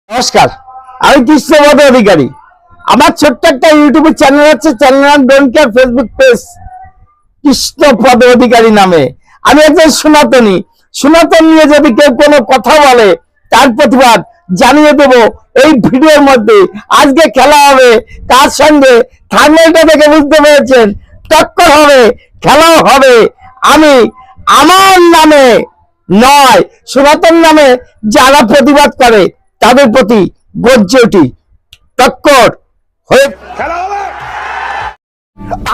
নমস্কার, আমি কৃষ্ণপদ অধিকারী। আমার ছোট্ট একটা ইউটিউব চ্যানেল আছে, channel don't care, Facebook page Krishnapada Adhikari নামে। আমি একজন সনাতনী। সনাতন নিয়ে যদি কেউ কোনো কথা বলে তার প্রতিবাদ জানিয়ে দেব এই ভিডিওর মধ্যে। আজকে খেলা হবে কার সঙ্গে, থাম্বনেলটা দেখে বুঝতে পেরেছেন, টক্কর হবে, খেলাও হবে। আমি আমার নামে নয়, সনাতন নামে যারা প্রতিবাদ করে তাদের প্রতি গর্জে উঠি, টক্কর হয়ে খেলা হবে।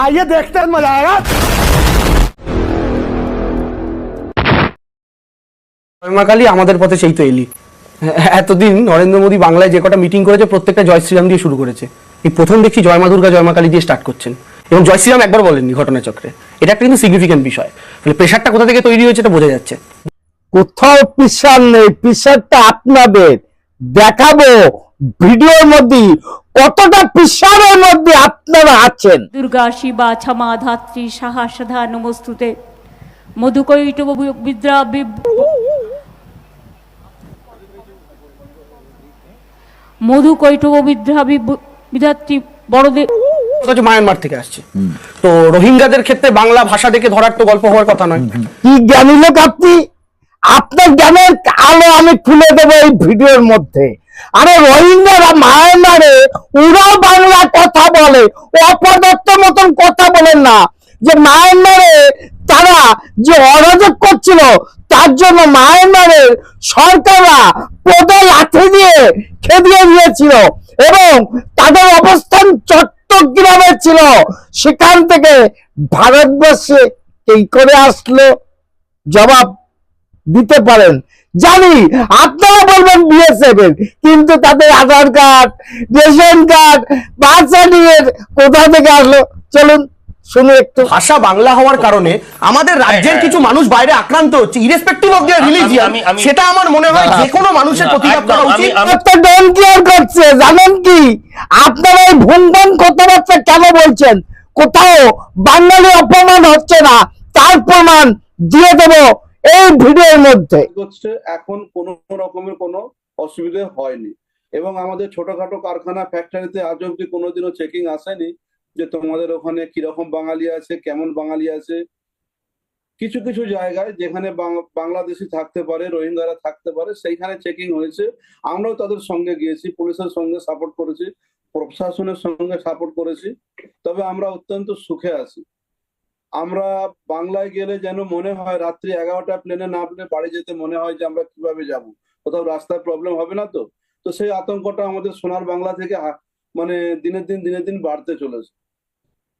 আইয়ে দেখতে মজা আয়েগা। মা কালী আমাদের পথে সেই তো এলি। এতদিন নরেন্দ্র মোদী বাংলায় যে কটা মিটিং করেছে প্রত্যেকটা জয় শ্রীরাম দিয়ে শুরু করেছে। এই প্রথম দেখছি জয় মা দুর্গা জয় মা কালী দিয়ে স্টার্ট করছেন, এবং জয় শ্রীরাম একবার বলেননি ঘটনাচক্রে। এটা একটা কিন্তু সিগনিফিকেন্ট বিষয়। তাহলে প্রেশারটা কোথা থেকে তৈরি হয়েছে এটা বোঝা যাচ্ছে। কোথাও প্রেশার নেই, প্রেশারটা আপনাদের দেখাবো ভিডিওর মধ্যে কতটা প্রেশারের মধ্যে আপনারা আছেন। দুর্গা শিবা ক্ষমা ধাত্রী সাহা সধা নমস্তুতে মধুকৈটব বিদ্রা মধুকৈটব বিদ্রা বিধাত্রী বড়দের মায়ানমার থেকে আসছে। তো রোহিঙ্গাদের ক্ষেত্রে বাংলা ভাষা দেখে ধরার তো গল্প হওয়ার কথা নয়। কি জ্ঞানী লোক আপনি, আপনার জ্ঞানের আলো আমি খুলে দেবো এই ভিডিওর মধ্যে। আরে রোহিঙ্গারা মায়ানমারে ওরাও বাংলা কথা বলে, অপদত্ত মতন কথা বলেন না। যে মায়ানমারে তারা যে অরাজক করছিল তার জন্য মায়ানমারের সরকাররা পদে লাঠি দিয়ে খেদিয়ে দিয়েছিল, এবং তাদের অবস্থান চট্টগ্রামে ছিল। সেখান থেকে ভারতবর্ষে এই করে আসলো, জবাব দিতে পারেন জানি। আপনারা বলবেন বিএসএফ এর, কিন্তু তাদের Aadhaar card, ration card, birth certificate কোথা থেকে আসলো চলুন শুনে একটু। ভাষা বাংলা হওয়ার কারণে আমাদের রাজ্যের কিছু মানুষ বাইরে আক্রান্ত হচ্ছে, ইরেসপেক্টিভ অফ দেয়ার রিলিজিয়ন। সেটা আমার মনে হয় যে কোনো মানুষের প্রতিবাদ করা উচিত। ডোন্ট কেয়ার করছে, জানেন কি? আপনারা এই ভুনভান কথাবার্তা কেন বলছেন? কোথাও বাঙালি অপমান হচ্ছে না, তার প্রমাণ দিয়ে দেবো এই ভিডিওর মধ্যে। এখন কোন রকমের কোনো অসুবিধা হয়নি, এবং আমাদের ছোটখাটো কারখানা ফ্যাক্টরিতে আজ অব্দি কোনোদিনও চেকিং আসেনি যে তোমাদের ওখানে কিরকম বাঙালি আছে, কেমন বাঙালি আছে। কিছু কিছু জায়গায় যেখানে বাংলাদেশি থাকতে পারে, রোহিঙ্গারা থাকতে পারে, সেইখানে চেকিং হয়েছে। আমরাও তাদের সঙ্গে গিয়েছি, পুলিশের সঙ্গে সাপোর্ট করেছি, প্রশাসনের সঙ্গে সাপোর্ট করেছি। তবে আমরা অত্যন্ত সুখে আছি। আমরা বাংলায় গেলে যেন মনে হয় রাত্রি 11টা প্লেনে নামলে বাড়ি যেতে মনে হয় যে আমরা কিভাবে যাব, কোথাও রাস্তায় প্রবলেম হবে না তো। তো সেই আতঙ্কটা আমাদের সোনার বাংলা থেকে মানে দিনের দিন বাড়তে চলেছে।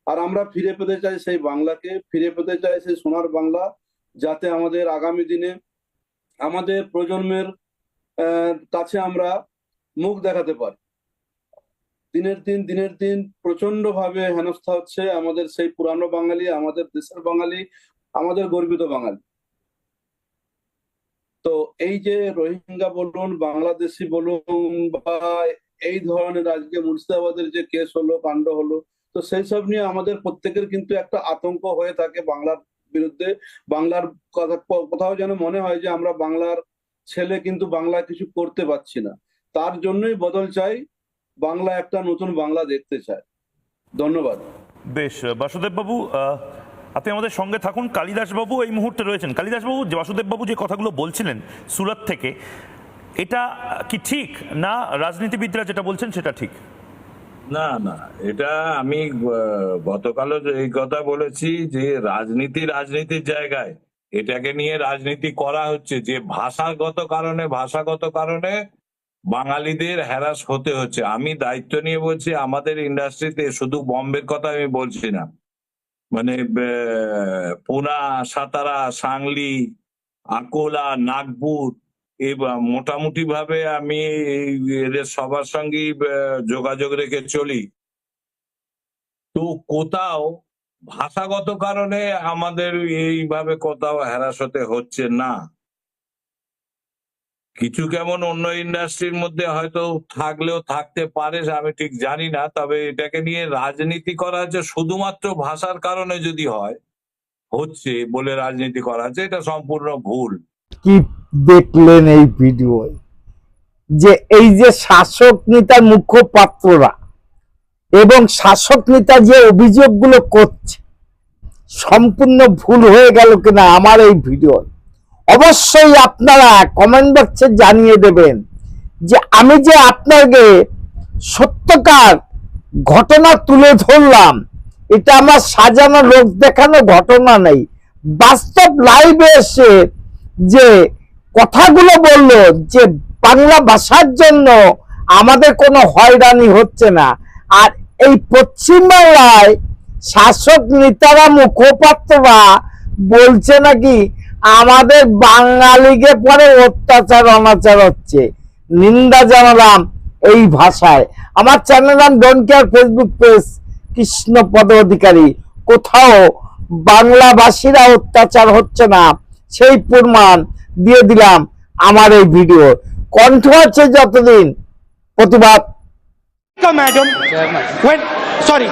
আর আমরা ফিরে পেতে চাই সেই বাংলাকে, ফিরে পেতে চাই সেই সোনার বাংলা, যাতে আমাদের আগামী দিনে আমাদের প্রজন্মের কাছে আমরা মুখ দেখাতে পারি। দিনের দিন প্রচন্ড ভাবে হেনস্থা হচ্ছে আমাদের সেই পুরানো বাঙালি, আমাদের দেশের বাঙালি, আমাদের গর্বিত বাঙালি। তো এই যে রোহিঙ্গা বলুন, বাংলাদেশি বলুন, বা এই ধরনের আজকে মুর্শিদাবাদের যে কেস হলো, কাণ্ড হলো, তো সেই সব নিয়ে আমাদের প্রত্যেকের কিন্তু একটা আতঙ্ক হয়ে থাকে বাংলার বিরুদ্ধে। বাংলার কথা কোথাও যেন মনে হয় যে আমরা বাংলার ছেলে কিন্তু বাংলা কিছু করতে পারছি না। তার জন্যই বদল চাই, বাংলা একটা নতুন বাংলা দেখতে চায়। ধন্যবাদ। বেশ, বাসুদেব বাবু আপনি আমাদের সঙ্গে থাকুন। কালিদাস বাবু এই মুহূর্তে রয়েছেন। কালিদাস বাবু, বাসুদেব বাবু যে কথাগুলো বলছিলেন সুরাত থেকে, এটা কি ঠিক না? রাজনীতিবিদরা যেটা বলছেন সেটা ঠিক না? না, এটা আমি গতকালও এই কথা বলেছি যে রাজনীতির জায়গায় এটাকে নিয়ে রাজনীতি করা হচ্ছে, যে ভাষাগত কারণে বাঙালিদের হ্যারাস হতে হচ্ছে। আমি দায়িত্ব নিয়ে বলছি, আমাদের ইন্ডাস্ট্রিতে, শুধু বম্বের কথা আমি বলছি না, মানে পুনা, সাতারা, সাংলি, আকোলা, নাগপুর, মোটামুটি ভাবে আমি এদের সবার সঙ্গেই যোগাযোগ রেখে চলি। তো কোথাও ভাষাগত কারণে আমাদের এইভাবে কোথাও হ্যারাস হতে হচ্ছে না। কিছু কেমন অন্য ইন্ডাস্ট্রির মধ্যে হয়তো থাকলেও থাকতে পারে, আমি ঠিক জানি না। তবে এটাকে নিয়ে রাজনীতি করা হচ্ছে শুধুমাত্র ভাষার কারণে, যদি হচ্ছে বলে রাজনীতি করা হচ্ছে, এটা সম্পূর্ণ ভুল। কি দেখলেন এই ভিডিও? যে এই যে শাসক নেতার মুখপাত্ররা এবং শাসক নেতা যে অভিযোগগুলো করছে সম্পূর্ণ ভুল হয়ে গেল কিনা আমার এই ভিডিও অবশ্যই আপনারা কমেন্ট বক্সে জানিয়ে দেবেন। যে আমি যে আপনাকে সত্যকার ঘটনা তুলে ধরলাম, এটা আমার সাজানো লোক দেখানো ঘটনা নেই, বাস্তব লাইভে এসে যে কথাগুলো বললো যে বাংলা ভাষার জন্য আমাদের কোনো হয়রানি হচ্ছে না, আর এই পশ্চিমবাংলায় শাসক নেতারা মুখপাত্ররা বলছে নাকি আমাদের বাঙালিকে পরে অত্যাচার অনাচার হচ্ছে। নিন্দা জানালাম এই ভাষায়। আমার চ্যানেল নাম don't care Facebook page Krishnapada Adhikari. কোথাও বাংলাভাষীরা অত্যাচার হচ্ছে না সেই প্রমাণ দিয়ে দিলাম আমার এই ভিডিও। কণ্ঠ আছে যতদিন প্রতিবাদ। Madam, when sorry.